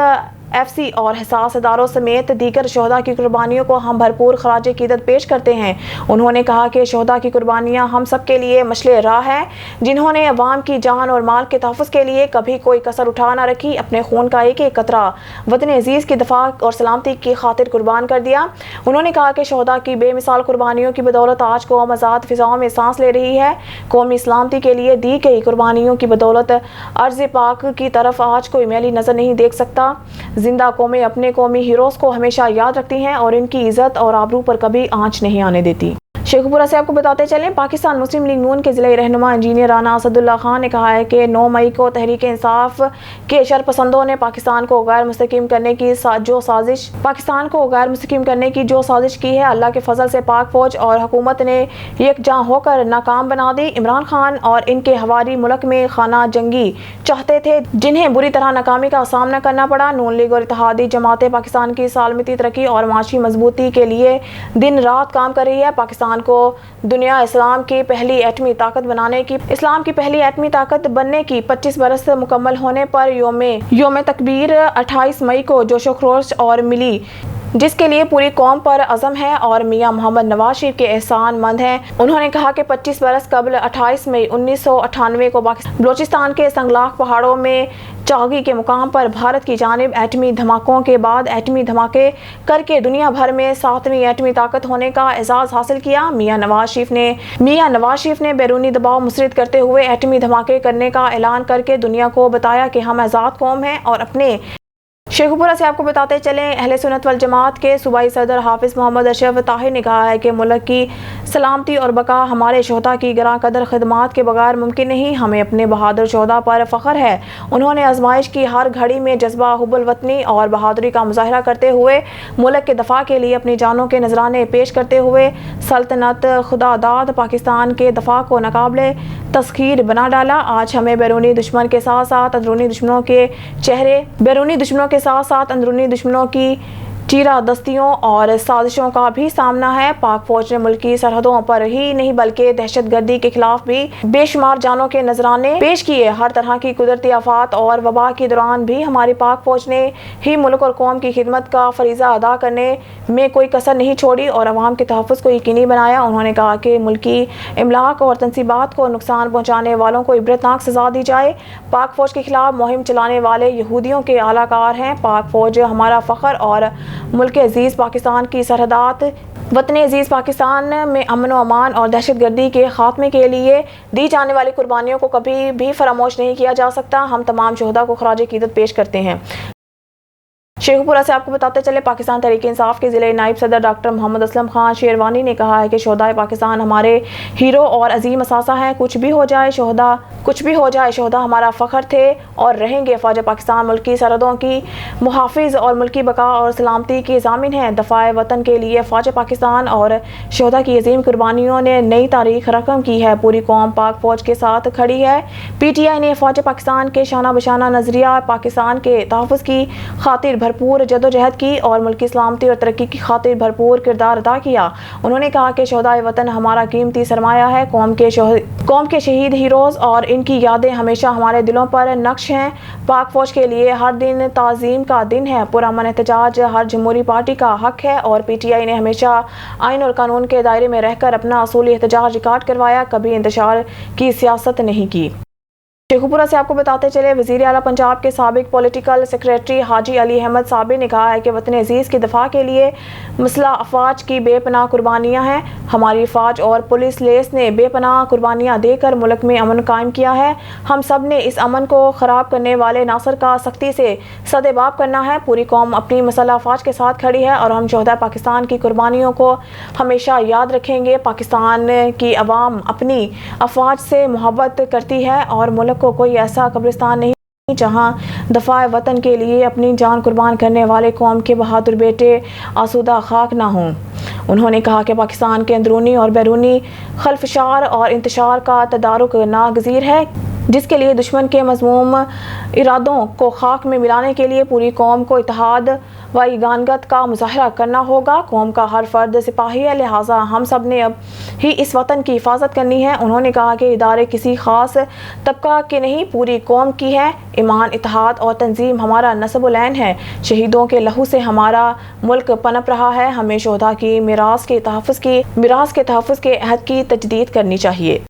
F C اور حساس اداروں سمیت دیگر شہداء کی قربانیوں کو ہم بھرپور خراج عقیدت پیش کرتے ہیں. انہوں نے کہا کہ شہداء کی قربانیاں ہم سب کے لیے مشعل راہ ہے، جنہوں نے عوام کی جان اور مال کے تحفظ کے لیے کبھی کوئی کسر اٹھا نہ رکھی. اپنے خون کا ایک ایک قطرہ وطن عزیز کی دفاع اور سلامتی کی خاطر قربان کر دیا. انہوں نے کہا کہ شہداء کی بے مثال قربانیوں کی بدولت آج قوم آزاد فضاؤں میں سانس لے رہی ہے. قومی سلامتی کے لیے دی گئی قربانیوں کی بدولت ارض پاک کی طرف آج کوئی میلی نظر نہیں دیکھ سکتا. زندہ قومیں اپنے قومی ہیروز کو ہمیشہ یاد رکھتی ہیں اور ان کی عزت اور آبرو پر کبھی آنچ نہیں آنے دیتی. شیخو پورہ سے آپ کو بتاتے چلیں، پاکستان مسلم لیگ نون کے ضلعی رہنما انجینئر رانا اسد اللہ خان نے کہا ہے کہ 9 مئی کو تحریک انصاف کے شرپسندوں نے پاکستان کو غیر مستحکم کرنے کی جو سازش کی ہے، اللہ کے فضل سے پاک فوج اور حکومت نے یکجاں ہو کر ناکام بنا دی. عمران خان اور ان کے ہواری ملک میں خانہ جنگی چاہتے تھے، جنہیں بری طرح ناکامی کا سامنا کرنا پڑا. نون لیگ اور اتحادی جماعتیں پاکستان کی سالمتی، ترقی اور معاشی مضبوطی کے لیے دن رات کام کر رہی ہے. پاکستان کو دنیا اسلام کی پہلی ایٹمی طاقت بننے کی 25 برس مکمل ہونے پر یوم تکبیر 28 مئی کو جوش و خروش اور ملی، جس کے لیے پوری قوم پر عزم ہے اور میاں محمد نواز شریف کے احسان مند ہیں. انہوں نے کہا کہ 25 برس قبل 28 مئی 1998 کو بلوچستان کے سنگلاخ پہاڑوں میں چاغی کے مقام پر بھارت کی جانب ایٹمی دھماکوں کے بعد ایٹمی دھماکے کر کے دنیا بھر میں 7ویں ایٹمی طاقت ہونے کا اعزاز حاصل کیا. میاں نواز شریف نے بیرونی دباؤ مسرد کرتے ہوئے ایٹمی دھماکے کرنے کا اعلان کر کے دنیا کو بتایا کہ ہم آزاد قوم ہیں. اور اپنے شیخو پورہ سے آپ کو بتاتے چلیں، اہل سنت والجماعت کے صوبائی صدر حافظ محمد اشرف طاہر نے کہا ہے کہ ملک کی سلامتی اور بقا ہمارے شہداء کی گراں قدر خدمات کے بغیر ممکن نہیں. ہمیں اپنے بہادر شہداء پر فخر ہے. انہوں نے آزمائش کی ہر گھڑی میں جذبہ حب الوطنی اور بہادری کا مظاہرہ کرتے ہوئے ملک کے دفاع کے لیے اپنی جانوں کے نذرانے پیش کرتے ہوئے سلطنت خدا داد پاکستان کے دفاع کو ناقابل تسخیر بنا ڈالا. آج ہمیں بیرونی دشمن کے ساتھ ساتھ اندرونی دشمنوں کی چیرہ دستیوں اور سازشوں کا بھی سامنا ہے. پاک فوج نے ملکی سرحدوں پر ہی نہیں بلکہ دہشت گردی کے خلاف بھی بے شمار جانوں کے نذرانے پیش کیے. ہر طرح کی قدرتی آفات اور وبا کے دوران بھی ہماری پاک فوج نے ہی ملک اور قوم کی خدمت کا فریضہ ادا کرنے میں کوئی کسر نہیں چھوڑی اور عوام کے تحفظ کو یقینی بنایا. انہوں نے کہا کہ ملکی املاک اور تنصیبات کو نقصان پہنچانے والوں کو عبرتناک سزا دی جائے. پاک فوج کے خلاف مہم چلانے والے یہودیوں کے اعلی کار ہیں. پاک فوج ہمارا فخر اور ملک عزیز پاکستان کی سرحدات وطن عزیز پاکستان میں امن و امان اور دہشت گردی کے خاتمے کے لیے دی جانے والی قربانیوں کو کبھی بھی فراموش نہیں کیا جا سکتا. ہم تمام شہداء کو خراج عقیدت پیش کرتے ہیں. शेखपुरा से आपको बताते चले, पाकिस्तान तहरीक इंसाफ के ज़िले नायब सदर डॉक्टर मोहम्मद असलम खान शेरवानी ने कहा है कि शोहदाए पाकिस्तान हमारे हीरो और अजीम असासा हैं। कुछ भी हो जाए शोहदा हमारा फ़ख्र थे और रहेंगे। फ़ौज पाकिस्तान मुल्क की सरहदों की मुहाफ़िज़ और मुल्की बका और सलामती की ज़ामिन है। दफ़ाए वतन के लिए फ़ौज पाकिस्तान और शोहदा की अजीम कुर्बानियों ने नई तारीख रकम की है। पूरी कौम पाक फ़ौज के साथ खड़ी है। PTI ने फ़ौज पाकिस्तान के शाना बशाना नज़रिया पाकिस्तान के तहफ़्फ़ुज़ की खातिर भरपूर जदोजहद की और मुल्की सलामती और तरक्की की खातिर भरपूर किरदार अदा किया। उन्होंने कहा कि शोहदाए वतन हमारा कीमती सरमाया है। कौम के शहीद हीरोज़ और इनकी यादें हमेशा हमारे दिलों पर नक्श हैं। पाक फ़ौज के लिए हर दिन ताज़ीम का दिन है। पुरअमन एहतजाज हर जमहूरी पार्टी का हक है और PTI ने हमेशा आइन और कानून के दायरे में रहकर अपना असूली एहतजाज रिकॉर्ड करवाया, कभी इंतशार की सियासत नहीं की। शेखपुरा से आपको बताते चले, वज़ीर आला पंजाब के साबिक पॉलिटिकल सेक्रेटरी हाजी अली अहमद साबिर ने कहा है कि वतन अजीज़ की दफ़ा के लिए मसला अफवाज की बेपनाह कुर्बानियाँ हैं। हमारी फ़ौज और पुलिस लेस ने बेपनाह कुर्बानियाँ देकर मुल्क में अमन कायम किया है। हम सब ने इस अमन को ख़राब करने वाले नासर का सख्ती से सदेबाब करना है। पूरी कौम अपनी मसला अफवाज के साथ खड़ी है और हम शोहदा पाकिस्तान की कुर्बानियों को हमेशा याद रखेंगे। पाकिस्तान की अवाम अपनी अफवाज से मोहब्बत करती है और मुल्क को कोई ऐसा कब्रिस्तान नहीं जहां दफ़ाए वतन के लिए अपनी जान कुर्बान करने वाले कौम के बहादुर बेटे आसूदा खाक ना हों। उन्होंने कहा कि पाकिस्तान के अंदरूनी और बैरूनी खलफशार और इंतशार का तदारुक नागज़ीर है, जिसके लिए दुश्मन के मज़मूम इरादों को खाक में मिलाने के लिए पूरी कौम को इत्तेहाद व यगानगत का मुजाहरा करना होगा। कौम का हर फर्द सिपाही है, लिहाजा हम सब ने अब ही इस वतन की हिफाजत करनी है। उन्होंने कहा कि इदारे किसी ख़ास तबका के नहीं, पूरी कौम की है। ईमान, इत्तेहाद और तंजीम हमारा नस्ब-उल-ऐन है। शहीदों के लहू से हमारा मुल्क पनप रहा है। हमें शोहदा की मिरास के तहफ़्फ़ुज़ के अहद की तजदीद करनी चाहिए।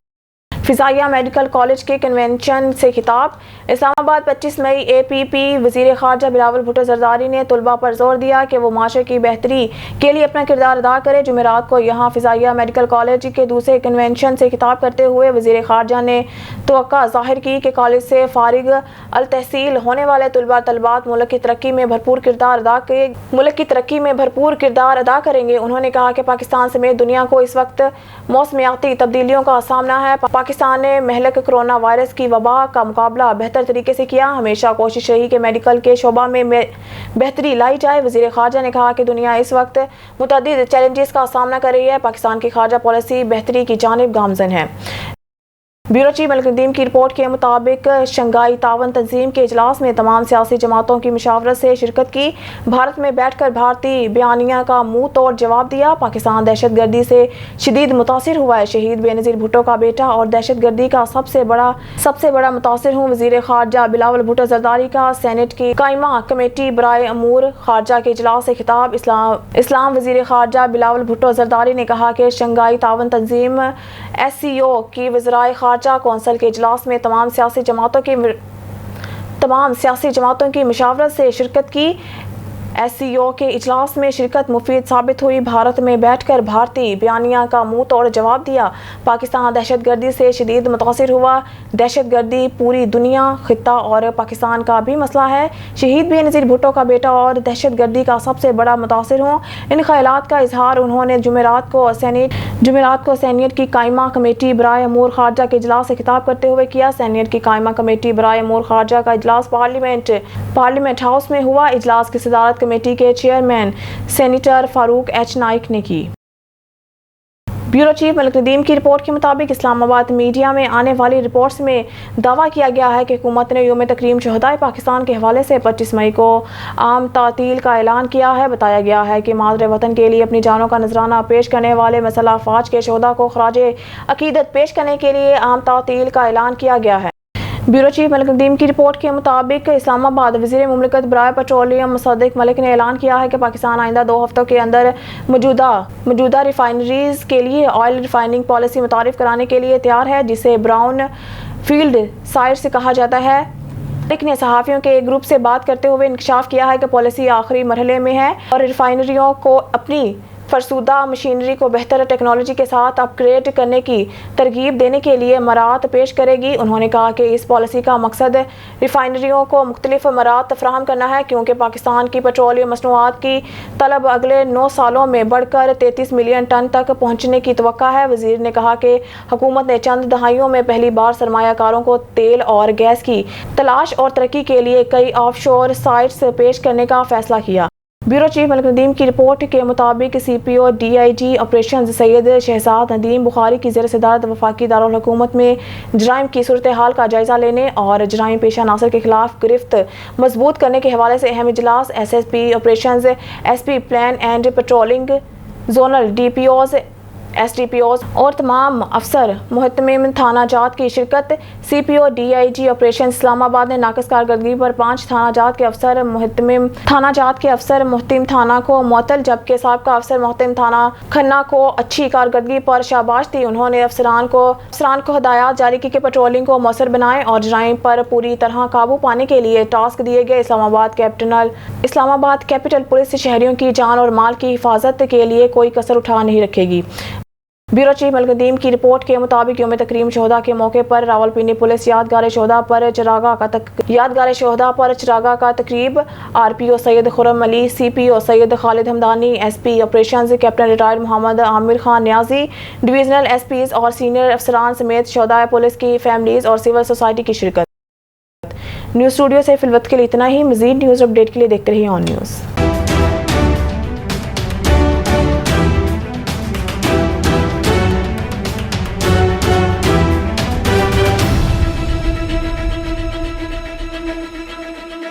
फ़िज़ाइया मेडिकल कॉलेज के कन्वेंशन से खिताब। इस्लामाबाद 25 मई APP वज़ीर ख़ारजा बिलावल भुट्टो ज़रदारी ने तलबा पर जोर दिया कि वो माशरे की बेहतरी के लिए अपना किरदार अदा करे। जुमेरात को यहाँ फ़िज़ाइया मेडिकल कॉलेज के दूसरे कन्वेंशन से खिताब करते हुए वज़ीर ख़ारजा ने तवक्का ज़ाहिर की कि कॉलेज से फ़ारिग अल तहसील होने वाले तलबा तलबात मुल्क की तरक्की में भरपूर किरदार अदा करेंगे। उन्होंने कहा कि पाकिस्तान समेत दुनिया को इस वक्त मौसमियाती तब्दीलियों का सामना है। पाकिस्तान ने महलक कोरोना वायरस की वबा का मुकाबला बेहतर तरीके से किया। हमेशा कोशिश रही कि मेडिकल के शोबा में बेहतरी लाई जाए। वज़ीर ख़ारजा ने कहा कि दुनिया इस वक्त मुतअद्दिद चैलेंजेस का सामना कर रही है। पाकिस्तान की ख़ारजा पॉलिसी बेहतरी की जानिब गामज़न है। ब्यूरो चीफ मलिक नदीम की रिपोर्ट के मुताबिक शंघाई तावन तंजीम के इजलास में तमाम सियासी जमातों की मुशावरत से शिरकत की। भारत में बैठकर भारतीय बयानिया का मुंह तोड़ जवाब दिया। पाकिस्तान दहशत गर्दी से शदीद मुतासिर हुआ है। शहीद बेनज़ीर भुट्टो का बेटा और दहशत गर्दी का सबसे बड़ा मुतासिर हूँ। वज़ीर ख़ारजा बिलावल भुट्टो ज़रदारी का सेनेट की कायमा कमेटी बराए अमूर ख़ारजा के इजलास से खिताब। इस्लाम वज़ीर ख़ारजा बिलावल भुट्टो ज़रदारी ने कहा कि शंघाई तावन तंजीम SCO की वज़राए ख़ारजा कौंसिल के इजलास में तमाम सियासी जमातों की मुशावरत से शिरकत की। SCO के इजलास में शिरकत मुफीद साबित हुई। भारत में बैठकर भारतीय बयानिया का मुंह तोड़ जवाब दिया। पाकिस्तान दहशत गर्दी से शदीद मुतासिर हुआ। दहशत गर्दी पूरी दुनिया, खित्ता और पाकिस्तान का भी मसला है। शहीद बेनज़ीर भुट्टो का बेटा और दहशत गर्दी का सबसे बड़ा मुतासिर हूँ। इन ख्यालात का इजहार उन्होंने जुमेरात को सैनियत की कायमा कमेटी बराए अमूर ख़ारजा के इजलास से खिताब करते हुए किया। सैनियत की कायमा कमेटी बराए अमूर ख़ारजा का इजलास पार्लियामेंट हाउस में हुआ। इजलास की सदारत कमेटी के chairman senator Farooq H Naik ने की। ब्यूरो चीफ मलिक नदीम की रिपोर्ट के मुताबिक इस्लामाबाद मीडिया में आने वाली रिपोर्ट्स में दावा किया गया है कि हुकूमत ने यौम तकरीम शोहदाए पाकिस्तान के हवाले से 25 मई को आम तातील का ऐलान किया है। बताया गया है कि मादरे वतन के लिए अपनी जानों का नजराना पेश करने वाले मसला अफवाज के शोहदा को खराजे अकीदत पेश करने के लिए आम तातील का ऐलान किया गया है। ब्यूरो चीफ मलिक नदीम की रिपोर्ट के मुताबिक इस्लामाबाद वज़ीर मुमलिकत बराए पेट्रोलियम मुसद्दिक मलिक ने ऐलान किया है कि पाकिस्तान आइंदा 2 हफ्तों के अंदर मौजूदा रिफाइनरीज के लिए ऑयल रिफाइनिंग पॉलिसी मुतारिफ कराने के लिए तैयार है, जिसे ब्राउन फील्ड साइट से कहा जाता है। मलिक ने सहाफ़ियों के एक ग्रुप से बात करते हुए इंकशाफ किया है कि पॉलिसी आखिरी मरहले में है और रिफाइनरियों को अपनी فرسودہ مشینری کو بہتر ٹیکنالوجی کے ساتھ اپ گریڈ کرنے کی ترغیب دینے کے لیے مراعات پیش کرے گی. انہوں نے کہا کہ اس پالیسی کا مقصد ریفائنریوں کو مختلف مراعات فراہم کرنا ہے کیونکہ پاکستان کی پیٹرولیم مصنوعات کی طلب اگلے 9 سالوں میں بڑھ کر 33 ملین ٹن تک پہنچنے کی توقع ہے. وزیر نے کہا کہ حکومت نے چند دہائیوں میں پہلی بار سرمایہ کاروں کو تیل اور گیس کی تلاش اور ترقی کے لیے کئی آف شور سائٹس پیش کرنے کا فیصلہ کیا. بیورو چیف ملک ندیم کی رپورٹ کے مطابق C P O D I G operations Syed Shahzad Nadeem Bukhari کی زیر صدارت وفاقی دارالحکومت میں جرائم کی صورتحال کا جائزہ لینے اور جرائم پیشہ عناصر کے خلاف گرفت مضبوط کرنے کے حوالے سے اہم اجلاس S S P operations, S P plan and patrolling, zonal D P Os, S D P Os اور تمام افسر محتمم تھانہ جات کی شرکت. سی P O D I G operation اسلام آباد نے ناقص کارکردگی پر 5 تھانہ جات کے افسر محتمم تھانہ جات کے افسر محتم تھانہ کو معطل جبکہ سابقہ افسر محتم تھانہ کھنہ کو اچھی کارکردگی پر شاباش دی. انہوں نے افسران کو ہدایات جاری کی کہ پیٹرولنگ کو مؤثر بنائیں اور جرائم پر پوری طرح قابو پانے کے لیے ٹاسک دیے گئے. اسلام آباد کیپٹل پولیس شہریوں کی جان اور مال کی حفاظت کے لیے کوئی کسر اٹھا نہیں رکھے گی. بیورو چیف ملک ندیم کی رپورٹ کے مطابق یوم تکریم شہداء کے موقع پر راولپنڈی پولیس یادگار شہداء پر چراغاہ کا تقریب. R P O Syed Khurram Ali, C P O Syed Khalid Hamdani, S P operations captain retired Muhammad Amir Khan Niazi, divisional S Ps اور سینئر افسران سمیت شہداء پولیس کی فیملیز اور سول سوسائٹی کی شرکت. نیوز اسٹوڈیو سے فی الوقت کے لیے اتنا ہی. مزید نیوز اپڈیٹ کے لیے دیکھتے رہیے آن نیوز.